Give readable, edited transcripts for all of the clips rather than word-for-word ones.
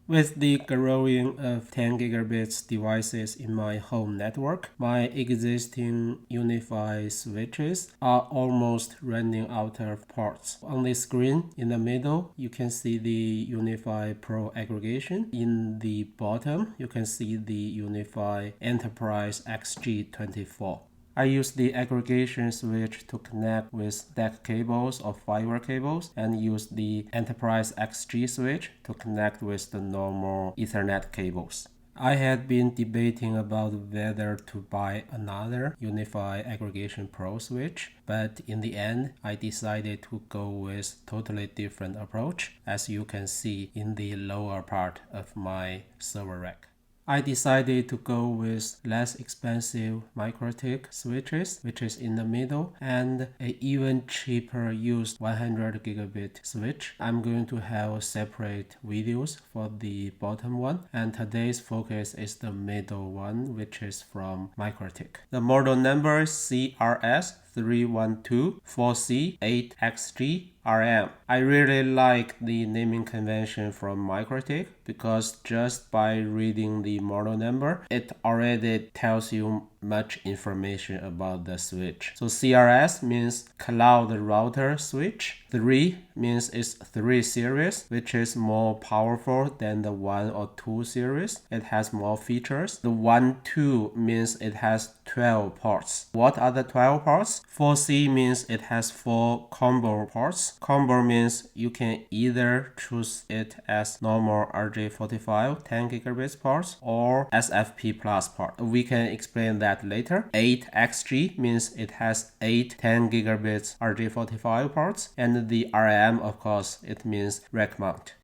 With the growing of 10 gigabits devices in my home network, my existing UniFi switches are almost running out of ports. On the screen in the middle, you can see the UniFi Pro aggregation. In the bottom, you can see the UniFi EnterpriseXG-24. I use the aggregation switch to connect with DAC cables or fiber cables and use the Enterprise XG switch to connect with the normal Ethernet cables. I had been debating about whether to buy another UniFi Aggregation Pro switch, but in the end, I decided to go with totally different approach, as you can see in the lower part of my server rack. I decided to go with less expensive MikroTik switches, which is in the middle, and an even cheaper used 100 gigabit switch. I'm going to have separate videos for the bottom one, and today's focus is the middle one, which is from MikroTik. The model number is CRS312-4C+8XG-RM. I really like the naming convention from MikroTik because just by reading the model number, it already tells you much information about the switch. So CRS means Cloud Router Switch. 3 means it's 3 series, which is more powerful than the 1 or 2 series. It has more features. The 1-2 means it has 12 ports. What are the 12 ports? 4C means it has 4 combo ports. Combo means you can either choose it as normal RJ45 10 gigabits ports or SFP plus port. We can explain that later. 8XG means it has 8 10 gigabits RJ45 ports, and the RM, of course, it means rack mount.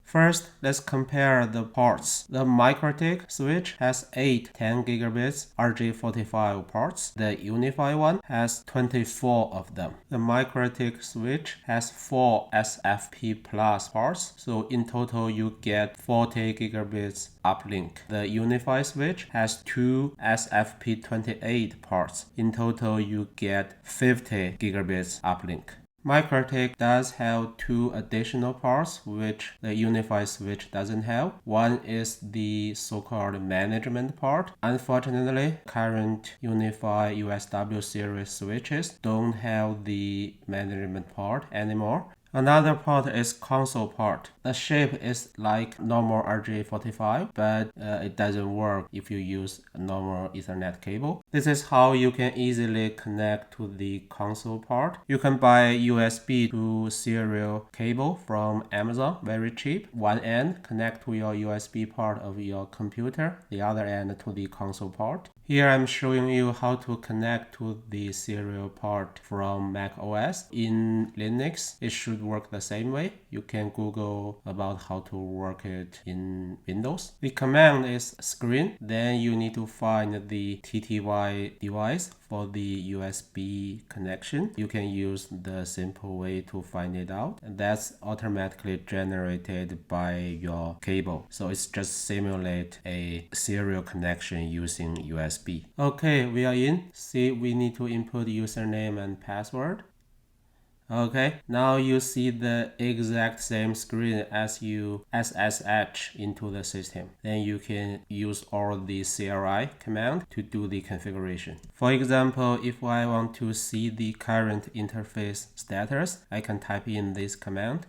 First, let's compare the ports. The MikroTik switch has 8 10 gigabits RJ45 ports. The UniFi one has 24 of them. The MikroTik switch has 4 SFP plus ports, so in total you get 40 gigabits uplink. The UniFi switch has 2 SFP28 ports. In total you get 50 gigabits uplink. MikroTik does have 2 additional ports which the UniFi switch doesn't have. One is the so-called management port. Unfortunately, current UniFi USW series switches don't have the management port anymore. Another port is console port. The shape is like normal RJ45, but it doesn't work if you use a normal Ethernet cable. This is how you can easily connect to the console port. You can buy USB to serial cable from Amazon, very cheap. One end connect to your USB port of your computer, the other end to the console port. Here I'm showing you how to connect to the serial port from Mac OS. In Linux, it should work the same way. You can Google about how to work it in Windows. The command is screen. Then you need to find the TTY device for the USB connection. You can use the simple way to find it out. And that's automatically generated by your cable. So it's just simulate a serial connection using USB. Okay, we are in. See, we need to input username and password. Okay, now you see the exact same screen as you SSH into the system. Then you can use all the CLI command to do the configuration. For example, if I want to see the current interface status, I can type in this command.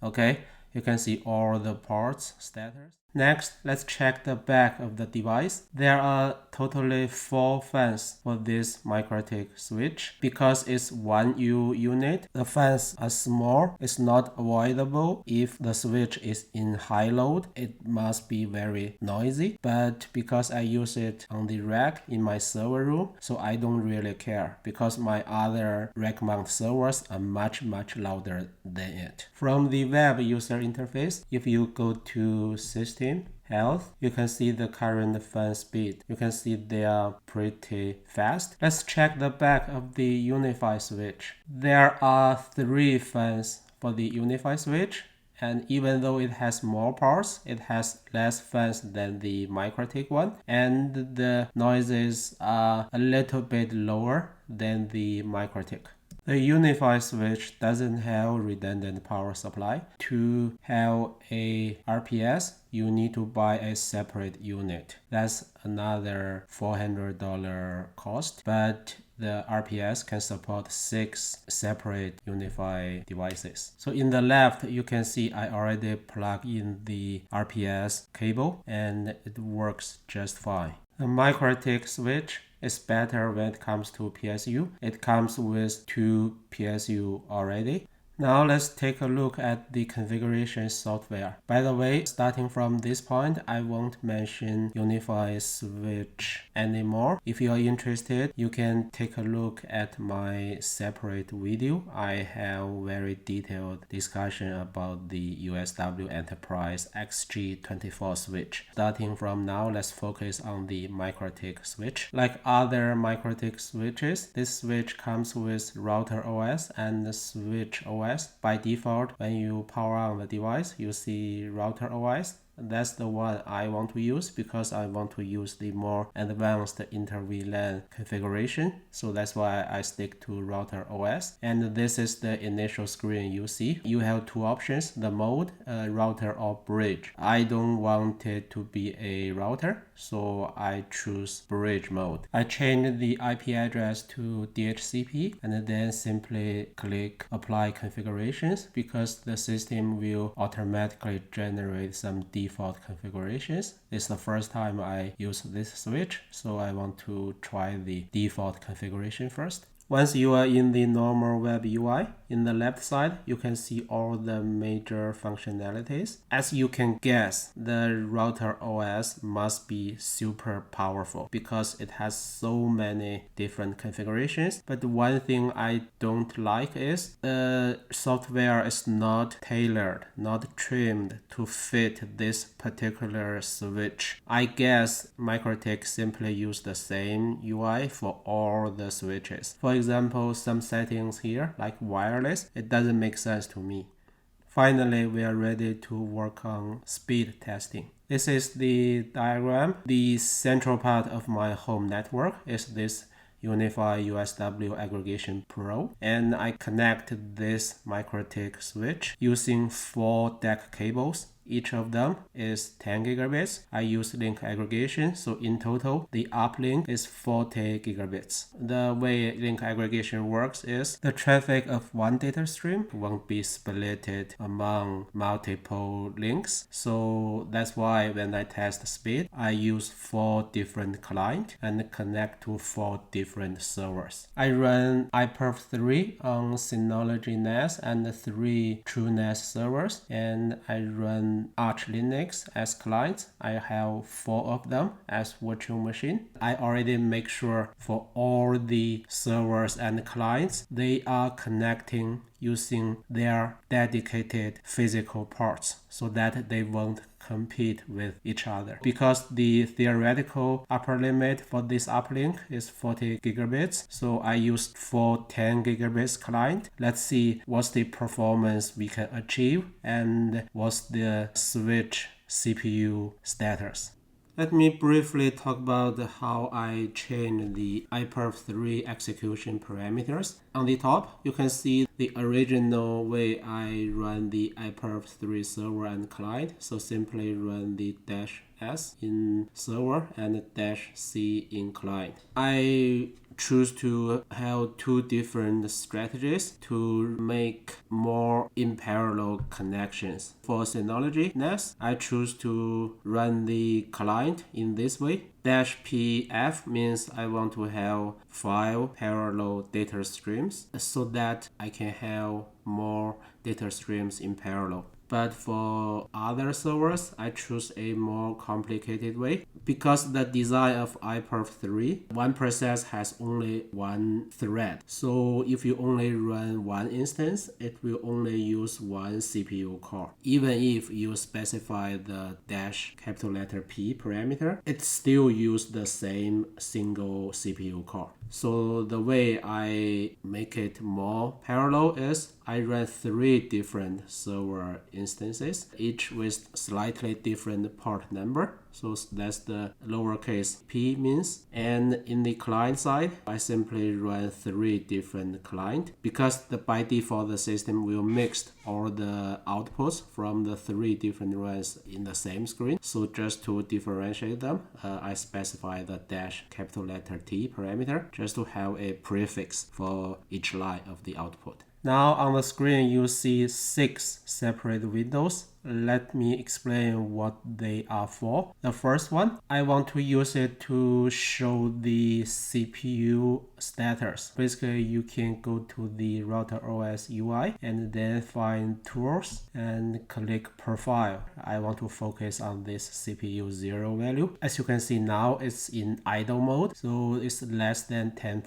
Okay, you can see all the ports status. Next, let's check the back of the device. There are totally 4 fans for this MikroTik switch. Because it's 1U unit, the fans are small. It's not avoidable if the switch is in high load. It must be very noisy. But because I use it on the rack in my server room, so I don't really care because my other rack mount servers are much louder than it. From the web user interface, if you go to System, Health, you can see the current fan speed. You can see they are pretty fast. Let's check the back of the UniFi switch. There are 3 fans for the UniFi switch, and even though it has more ports, it has less fans than the MikroTik one, and the noises are a little bit lower than the MikroTik. The UniFi switch doesn't have redundant power supply. To have a RPS, you need to buy a separate unit. That's another $400 cost, but the RPS can support 6 separate UniFi devices. So in the left, you can see I already plugged in the RPS cable and it works just fine. The MikroTik switch is better when it comes to PSU. It comes with 2 PSU already. Now let's take a look at the configuration software. By the way, starting from this point, I won't mention UniFi switch anymore. If you are interested, you can take a look at my separate video. I have very detailed discussion about the USW-EnterpriseXG-24 switch. Starting from now, let's focus on the MikroTik switch. Like other MikroTik switches, this switch comes with router OS and switch OS. By default, when you power on the device, you see router OS. That's the one I want to use because I want to use the more advanced inter-VLAN configuration. So that's why I stick to router OS. And this is the initial screen you see. You have 2 options, the mode, router or bridge. I don't want it to be a router, so I choose bridge mode. I change the IP address to DHCP and then simply click apply configurations because the system will automatically generate some default configurations. It's the first time I use this switch, so I want to try the default configuration first. Once you are in the normal web UI, in the left side, you can see all the major functionalities. As you can guess, the router OS must be super powerful because it has so many different configurations. But one thing I don't like is the software is not tailored, not trimmed to fit this particular switch. I guess MikroTik simply use the same UI for all the switches. For example, some settings here, like wireless, it doesn't make sense to me. Finally, we are ready to work on speed testing. This is the diagram. The central part of my home network is this UniFi USW Aggregation Pro, and I connect this MikroTik switch using 4 DAC cables. Each of them is 10 gigabits. I use link aggregation, so in total, the uplink is 40 gigabits. The way link aggregation works is the traffic of one data stream won't be split among multiple links. So that's why when I test speed, I use 4 different clients and connect to 4 different servers. I run IPerf 3 on Synology NAS and 3 TrueNAS servers, and I run Arch Linux as clients. I have 4 of them as virtual machine. I already make sure for all the servers and clients, they are connecting using their dedicated physical ports so that they won't compete with each other. Because the theoretical upper limit for this uplink is 40 gigabits, so I used 4 10 gigabits client. Let's see what's the performance we can achieve and what's the switch CPU status. Let me briefly talk about how I change the IPerf 3 execution parameters. On the top, you can see the original way I run the IPerf 3 server and client. So simply run the -S in server and -C in client. I choose to have 2 different strategies to make more in parallel connections. For Synology NAS, I choose to run the client in this way. -PF means I want to have 5 parallel data streams so that I can have more data streams in parallel. But for other servers, I choose a more complicated way. Because the design of IPerf 3, one process has only one thread. So if you only run one instance, it will only use one CPU core. Even if you specify the -P parameter, it still uses the same single CPU core. So the way I make it more parallel is I run 3 different server instances, each with slightly different port number. so that's the lowercase p means. And in the client side, I simply run 3 different clients because by default the system will mix all the outputs from the 3 different runs in the same screen. So just to differentiate them, I specify the dash capital letter T parameter just to have a prefix for each line of the output. Now on the screen you see 6 separate windows. Let me explain what they are for. The first one, I want to use it to show the CPU status. Basically, you can go to the Router OS UI and then find Tools and click Profile. I want to focus on this CPU 0 value. As you can see now, it's in idle mode, so it's less than 10%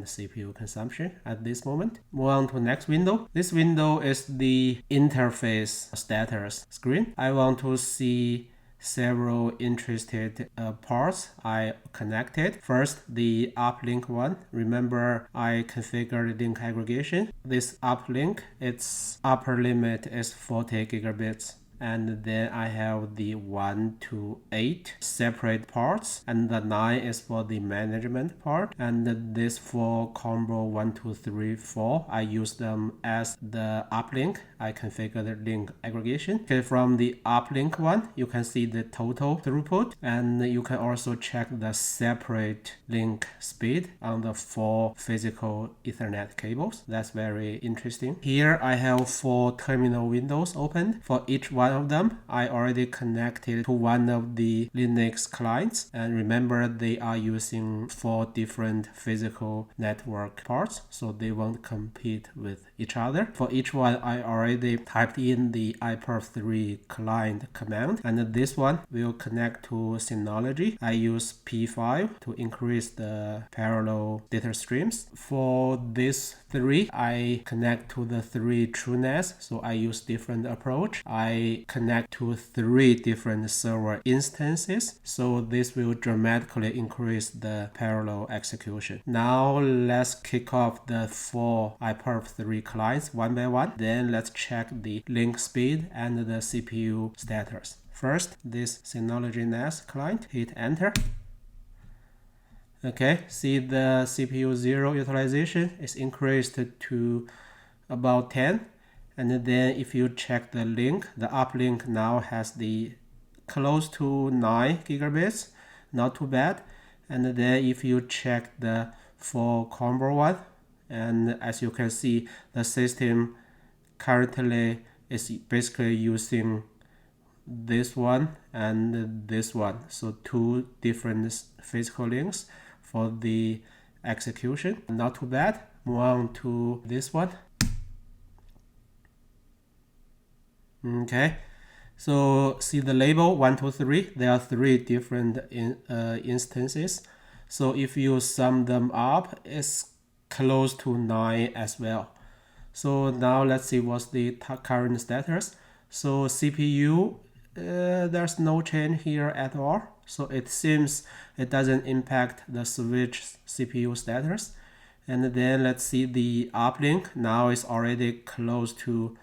CPU consumption at this moment. Move on to next window. This window is the interface status screen. I want to see several interested parts I connected. First, the uplink one. Remember, I configured link aggregation. This uplink, its upper limit is 40 gigabits. And then I have the 1 to 8 separate parts, and the 9 is for the management part, and this for combo 1, 2, 3, 4, I use them as the uplink. I configured link aggregation. Okay, from the uplink one, you can see the total throughput, and you can also check the separate link speed on the 4 physical Ethernet cables. That's very interesting. Here I have 4 terminal windows open. For each one of them, I already connected to one of the Linux clients, and remember they are using 4 different physical network parts, so they won't compete with each other. For each one, I already typed in the IPerf 3 client command, and this one will connect to Synology. I use P5 to increase the parallel data streams. For this 3, I connect to the 3 TrueNAS, so I use different approach. I connect to 3 different server instances, so this will dramatically increase the parallel execution. Now let's kick off the 4 IPerf 3 clients one by one. Then let's check the link speed and the CPU status. First, this Synology NAS client, hit enter. Okay, see the CPU 0 utilization is increased to about 10. And then if you check the link, the uplink now has the close to 9 gigabits, not too bad. And then if you check the for combo one, and as you can see, the system currently is basically using this one and this one, so 2 different physical links for the execution. Not too bad. Move on to this one. Okay, so see the label 1, 2, 3. There are 3 different instances. So if you sum them up, it's close to 9 as well. So now let's see what's the current status. So CPU, there's no change here at all. So it seems it doesn't impact the switch CPU status. And then let's see the uplink. Now it's already close to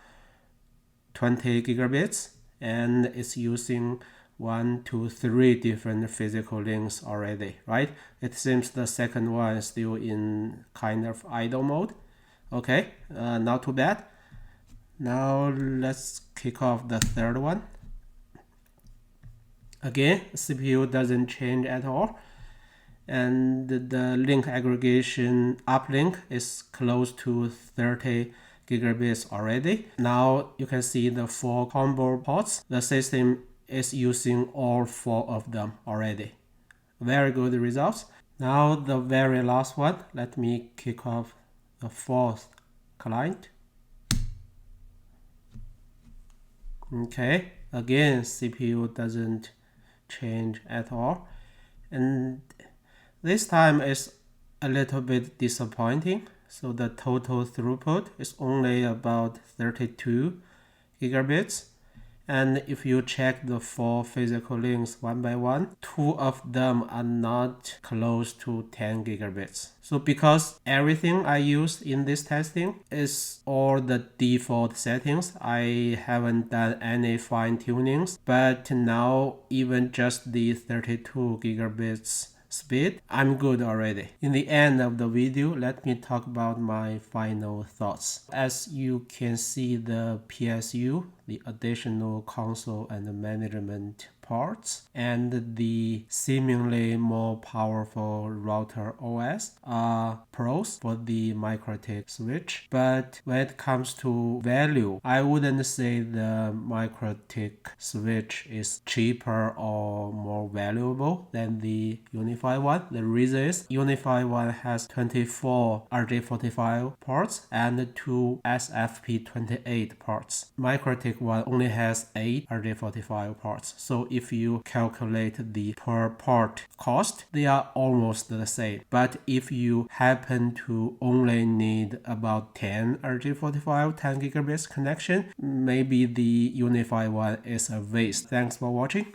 20 gigabits, and it's using 1, 2, 3 different physical links already, right? It seems the second one is still in kind of idle mode. Okay, not too bad. Now let's kick off the third one. Again, CPU doesn't change at all, and the link aggregation uplink is close to 30 gigabits already. Now you can see the 4 combo ports. The system is using all 4 of them already. Very good results. Now the very last one. Let me kick off the 4th client. Okay, again CPU doesn't change at all, and this time is a little bit disappointing. So the total throughput is only about 32 gigabits, And if you check the 4 physical links one by one, 2 of them are not close to 10 gigabits. So because everything I use in this testing is all the default settings, I haven't done any fine tunings, but now even just the 32 gigabits speed, I'm good already. In the end of the video, let me talk about my final thoughts. As you can see, the PSU, the additional console and management parts, and the seemingly more powerful router OS are pros for the MikroTik switch. But when it comes to value, I wouldn't say the MikroTik switch is cheaper or more valuable than the UniFi one. The reason is UniFi one has 24 RJ45 ports and 2 SFP28 ports. MikroTik one only has 8 RJ45 ports. So if you calculate the per port cost, they are almost the same. But if you happen to only need about 10 RJ45 10 gigabits connection, maybe the UniFi one is a waste. Thanks for watching.